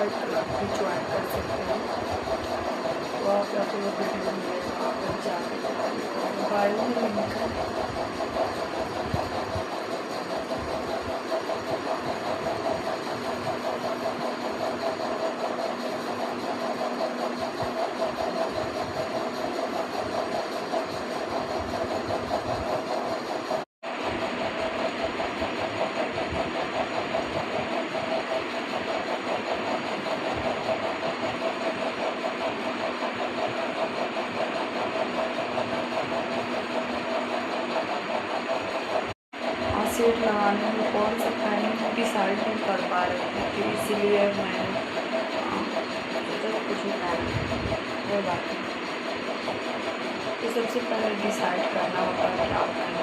White colour भी join कर सकते हैं। तो आप या तो वीडियो में आप जाके बायो में लिंक है। सेट लगाने में कौन सा पहनूं डिसाइड नहीं कर पा रही थी, तो इसीलिए मैंने सोचा कुछ भी पहन वो बात। तो सबसे पहले डिसाइड करना होता है कि आप